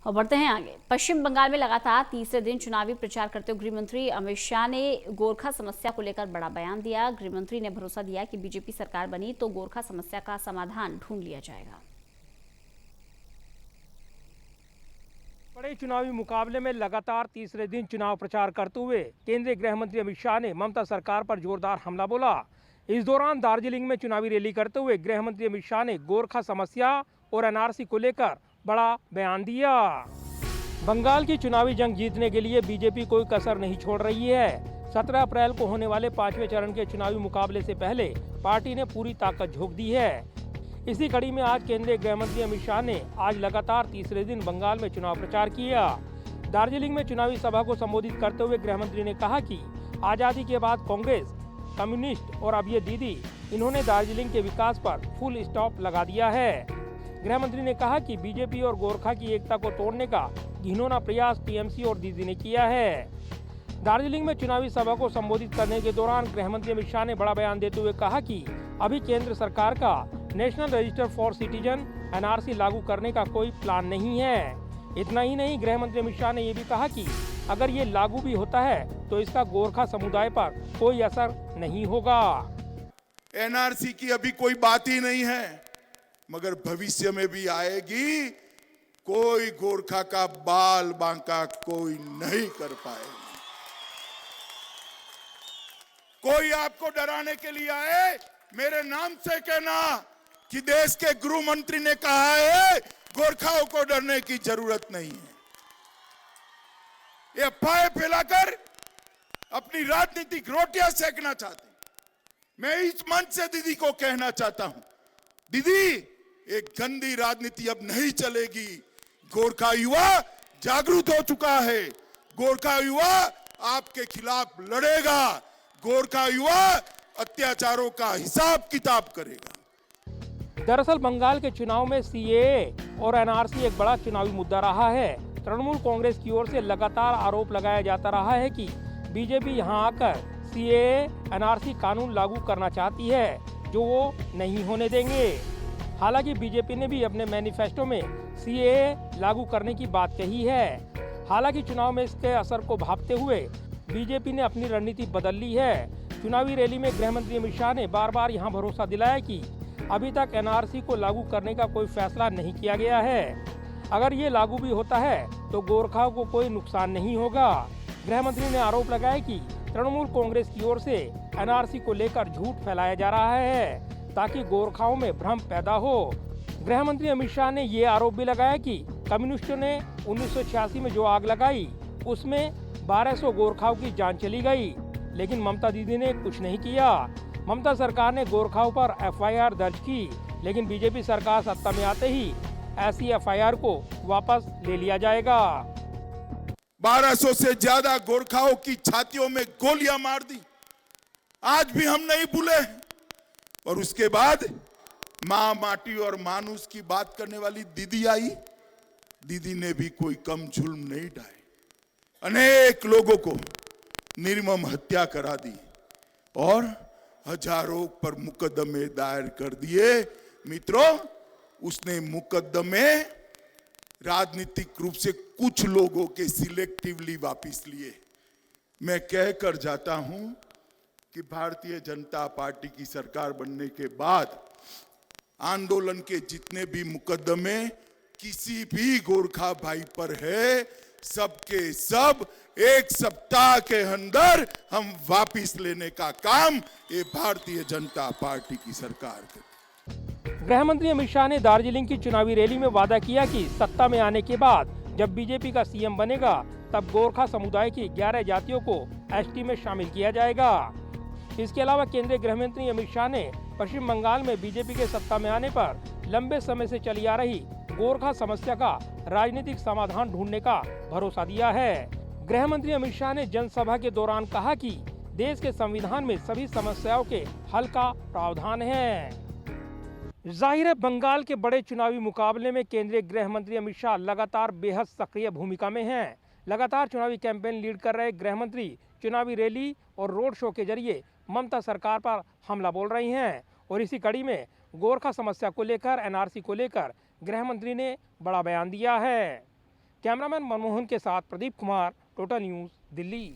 और बढ़ते हैं आगे। पश्चिम बंगाल में लगातार तीसरे दिन चुनावी प्रचार करते हुए गृह मंत्री अमित शाह ने गोरखा समस्या को लेकर बड़ा बयान दिया। गृह मंत्री ने भरोसा दिया कि बीजेपी सरकार बनी तो गोरखा समस्या का समाधान ढूंढ लिया जाएगा। बड़े चुनावी मुकाबले में लगातार तीसरे दिन चुनाव प्रचार करते हुए केंद्रीय गृह मंत्री अमित शाह ने ममता सरकार पर जोरदार हमला बोला। इस दौरान दार्जिलिंग में चुनावी रैली करते हुए गृह मंत्री अमित शाह ने गोरखा समस्या और एनआरसी को लेकर बड़ा बयान दिया। बंगाल की चुनावी जंग जीतने के लिए बीजेपी कोई कसर नहीं छोड़ रही है। 17 अप्रैल को होने वाले 5वें चरण के चुनावी मुकाबले से पहले पार्टी ने पूरी ताकत झोंक दी है। इसी कड़ी में आज केंद्रीय गृह मंत्री अमित शाह ने आज लगातार तीसरे दिन बंगाल में चुनाव प्रचार किया। दार्जिलिंग में चुनावी सभा को संबोधित करते हुए गृह मंत्री ने कहा कि आजादी के बाद कांग्रेस, कम्युनिस्ट और अब ये दीदी, इन्होंने दार्जिलिंग के विकास पर फुल स्टॉप लगा दिया है। गृह मंत्री ने कहा कि बीजेपी और गोरखा की एकता को तोड़ने का घिनौना प्रयास टीएमसी और दीदी ने किया है। दार्जिलिंग में चुनावी सभा को संबोधित करने के दौरान गृह मंत्री अमित शाह ने बड़ा बयान देते हुए कहा कि अभी केंद्र सरकार का national register for citizen NRC लागू करने का कोई प्लान नहीं है। इतना ही नहीं, गृह मंत्री अमित शाह ने ये भी कहा कि अगर ये लागू भी होता है तो इसका गोरखा समुदाय पर कोई असर नहीं होगा। एनआरसी की अभी कोई बात ही नहीं है, मगर भविष्य में भी आएगी। कोई गोरखा का बाल बांका कोई नहीं कर पाएगा। कोई आपको डराने के लिए आए, मेरे नाम से कहना कि देश के गृह मंत्री ने कहा है गोरखाओं को डरने की जरूरत नहीं है। ये अफवाहें फैलाकर अपनी राजनीतिक रोटियां सेकना चाहते हैं। मैं इस मंच से दीदी को कहना चाहता हूं, दीदी एक गंदी राजनीति अब नहीं चलेगी। गोरखा युवा जागरूक हो चुका है। गोरखा युवा आपके खिलाफ लड़ेगा। गोरखा युवा अत्याचारों का हिसाब किताब करेगा। दरअसल बंगाल के चुनाव में सीएए और एनआरसी एक बड़ा चुनावी मुद्दा रहा है। तृणमूल कांग्रेस की ओर से लगातार आरोप लगाया जाता रहा है कि बीजेपी यहां आकर सीएए एनआरसी कानून लागू करना चाहती है, जो वो नहीं होने देंगे। हालांकि बीजेपी ने भी अपने मैनिफेस्टो में सीएए लागू करने की बात कही है। हालांकि चुनाव में इसके असर को भांपते हुए बीजेपी ने अपनी रणनीति बदल ली है। चुनावी रैली में गृह मंत्री अमित शाह ने बार बार यहां भरोसा दिलाया कि अभी तक एनआरसी को लागू करने का कोई फैसला नहीं किया गया है। अगर ये लागू भी होता है तो गोरखाओं को कोई नुकसान नहीं होगा। गृह मंत्री ने आरोप लगाया कि तृणमूल कांग्रेस की ओर से एनआरसी को लेकर झूठ फैलाया जा रहा है ताकि गोरखाओं में भ्रम पैदा हो। गृह मंत्री अमित शाह ने ये आरोप भी लगाया कि कम्युनिस्टों ने 1986 में जो आग लगाई उसमें 1200 गोरखाओं की जान चली गई, लेकिन ममता दीदी ने कुछ नहीं किया। ममता सरकार ने गोरखाओं पर एफआईआर दर्ज की, लेकिन बीजेपी सरकार सत्ता में आते ही ऐसी एफआईआर को वापस ले लिया जाएगा। 1200 से ज्यादा गोरखाओं की छातियों में गोलियां मार दी, आज भी हम नहीं भूले। और उसके बाद मां, माटी और मानुस की बात करने वाली दीदी आई। दीदी ने भी कोई कम जुल्म नहीं ढाए, अनेक लोगों को निर्मम हत्या करा दी और हजारों पर मुकदमे दायर कर दिए। मित्रों, उसने मुकदमे राजनीतिक रूप से कुछ लोगों के सिलेक्टिवली वापस लिए। मैं कहकर जाता हूं कि भारतीय जनता पार्टी की सरकार बनने के बाद आंदोलन के जितने भी मुकदमे किसी भी गोरखा भाई पर है, सबके सब एक सप्ताह के अंदर हम वापस लेने का काम ये भारतीय जनता पार्टी की सरकार करेगी। गृह मंत्री अमित शाह ने दार्जिलिंग की चुनावी रैली में वादा किया कि सत्ता में आने के बाद जब बीजेपी का सीएम बनेगा तब गोरखा समुदाय की 11 जातियों को एसटी में शामिल किया जाएगा। इसके अलावा केंद्रीय गृह मंत्री अमित शाह ने पश्चिम बंगाल में बीजेपी के सत्ता में आने पर लंबे समय से चली आ रही गोरखा समस्या का राजनीतिक समाधान ढूंढने का भरोसा दिया है। गृह मंत्री अमित शाह ने जनसभा के दौरान कहा कि देश के संविधान में सभी समस्याओं के हल का प्रावधान है। जाहिर है, बंगाल के बड़े चुनावी मुकाबले में केंद्रीय गृह मंत्री अमित शाह लगातार बेहद सक्रिय भूमिका में हैं। लगातार चुनावी कैंपेन लीड कर रहे गृह मंत्री चुनावी रैली और रोड शो के जरिए ममता सरकार पर हमला बोल रही हैं और इसी कड़ी में गोरखा समस्या को लेकर, एनआरसी को लेकर गृह मंत्री ने बड़ा बयान दिया है। कैमरामैन मनमोहन के साथ प्रदीप कुमार, टोटल न्यूज़, दिल्ली।